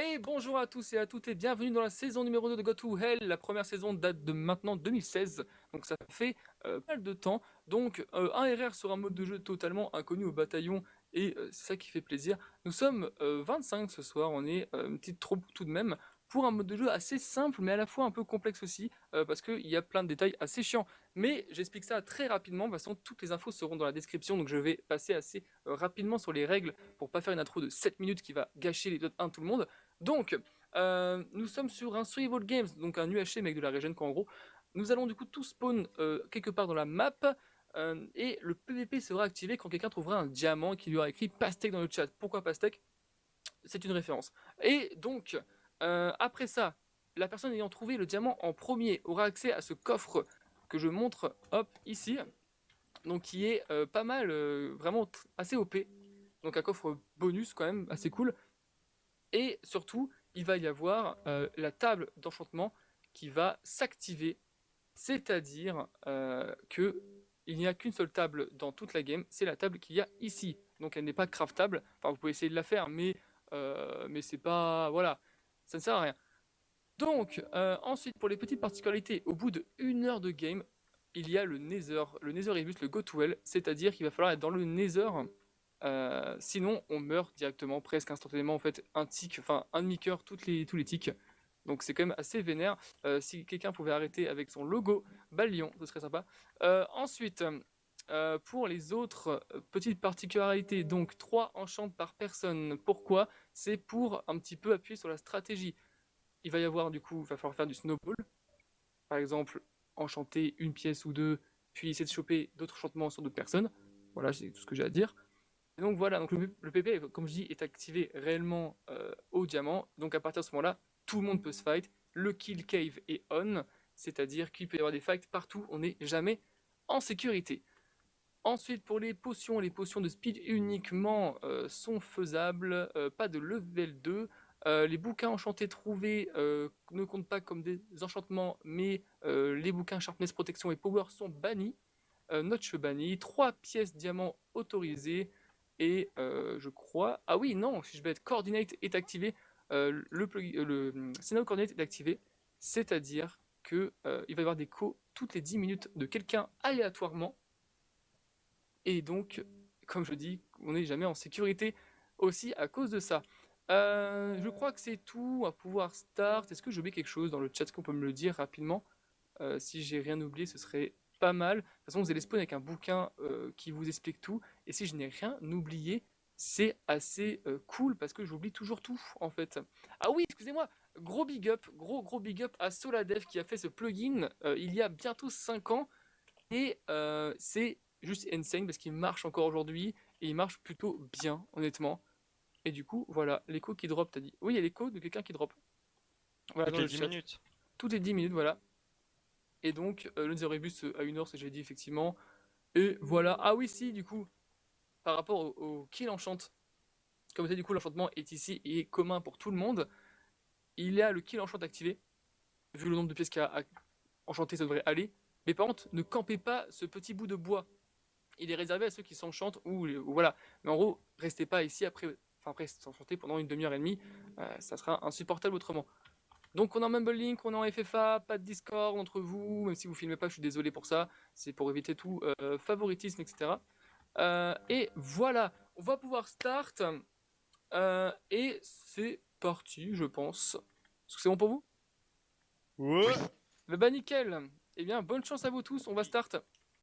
Et bonjour à tous et à toutes et bienvenue dans la saison numéro 2 de Go to Hell. La première saison date de maintenant 2016, donc ça fait pas mal de temps. Donc un RR sur un mode de jeu totalement inconnu au bataillon et c'est ça qui fait plaisir. Nous sommes 25 ce soir, on est une petite troupe tout de même pour un mode de jeu assez simple mais à la fois un peu complexe aussi parce qu'il y a plein de détails assez chiants. Mais j'explique ça très rapidement, de toute façon toutes les infos seront dans la description donc je vais passer assez rapidement sur les règles pour pas faire une intro de 7 minutes qui va gâcher les autres 1 tout le monde. Donc, nous sommes sur un Survival Games, donc un UHC mais avec de la régène quoi en gros. Nous allons du coup tout spawn quelque part dans la map et le PVP sera activé quand quelqu'un trouvera un diamant qui lui aura écrit pastèque dans le chat. Pourquoi pastèque? C'est une référence. Et donc, après ça, la personne ayant trouvé le diamant en premier aura accès à ce coffre que je montre, hop, ici. Donc qui est pas mal, vraiment assez OP. Donc un coffre bonus quand même, assez cool. Et surtout, il va y avoir la table d'enchantement qui va s'activer, c'est-à-dire que il n'y a qu'une seule table dans toute la game, c'est la table qu'il y a ici. Donc elle n'est pas craftable. Enfin, vous pouvez essayer de la faire, mais c'est pas, voilà, ça ne sert à rien. Donc ensuite, pour les petites particularités, au bout de 1 heure de game, il y a le Nether Ibis, le Go to Hell, c'est-à-dire qu'il va falloir être dans le Nether. Sinon, on meurt directement, presque instantanément. En fait, un tic, enfin un demi-cœur, tous les tics. Donc c'est quand même assez vénère. Si quelqu'un pouvait arrêter avec son logo Balion, ce serait sympa. Ensuite, pour les autres petites particularités, donc 3 enchantes par personne. Pourquoi? C'est pour un petit peu appuyer sur la stratégie. Il va y avoir du coup, il va falloir faire du snowball. Par exemple, enchanter une pièce ou deux, puis essayer de choper d'autres enchantements sur d'autres personnes. Voilà, c'est tout ce que j'ai à dire. Et donc voilà, donc le PP, comme je dis, est activé réellement au diamant. Donc à partir de ce moment-là, tout le monde peut se fight. Le kill cave est on, c'est-à-dire qu'il peut y avoir des fights partout, on n'est jamais en sécurité. Ensuite, pour les potions de speed uniquement sont faisables, pas de level 2. Les bouquins enchantés trouvés ne comptent pas comme des enchantements, mais les bouquins Sharpness, Protection et Power sont bannis. Notch banni, 3 pièces diamants autorisées, et je crois... Ah oui, non, si je bête, Coordinate est activé, le Scénario Coordinate est activé, c'est-à-dire que il va y avoir des calls toutes les 10 minutes de quelqu'un aléatoirement, et donc, comme je dis, on n'est jamais en sécurité aussi à cause de ça. Je crois que c'est tout, on va pouvoir start. Est-ce que j'ai oublié quelque chose dans le chat? Est-ce qu'on peut me le dire rapidement? Si j'ai rien oublié, ce serait pas mal. De toute façon, vous allez spawn avec un bouquin qui vous explique tout. Et si je n'ai rien oublié, c'est assez cool parce que j'oublie toujours tout en fait. Ah oui, excusez-moi, gros big up, gros big up à Soladev qui a fait ce plugin il y a bientôt 5 ans. Et c'est juste insane parce qu'il marche encore aujourd'hui et il marche plutôt bien, honnêtement. Et du coup, voilà, l'écho qui drop, t'as dit. Oui, il y a l'écho de quelqu'un qui drop. Voilà, Toutes dans les le 10 chat. minutes. Tout est 10 minutes, voilà. Et donc, le Zeribus à 1 heure, c'est ce que j'ai dit, effectivement. Et voilà. Ah oui, si, du coup, par rapport au kill enchant, comme ça, du coup, l'enchantement est ici et est commun pour tout le monde. Il y a le kill enchant activé. Vu le nombre de pièces qu'il y a enchanté, ça devrait aller. Mais par contre, ne campez pas ce petit bout de bois. Il est réservé à ceux qui s'enchantent ou voilà. Mais en gros, restez pas ici après s'enchanter pendant une demi-heure et demie. Ça sera insupportable autrement. Donc on est en Mumble Link, on est en FFA, pas de Discord entre vous, même si vous filmez pas, je suis désolé pour ça, c'est pour éviter tout favoritisme, etc. Et voilà, on va pouvoir start, et c'est parti, je pense. Est-ce que c'est bon pour vous? Oui. Bah nickel. Eh bien, bonne chance à vous tous, on va start.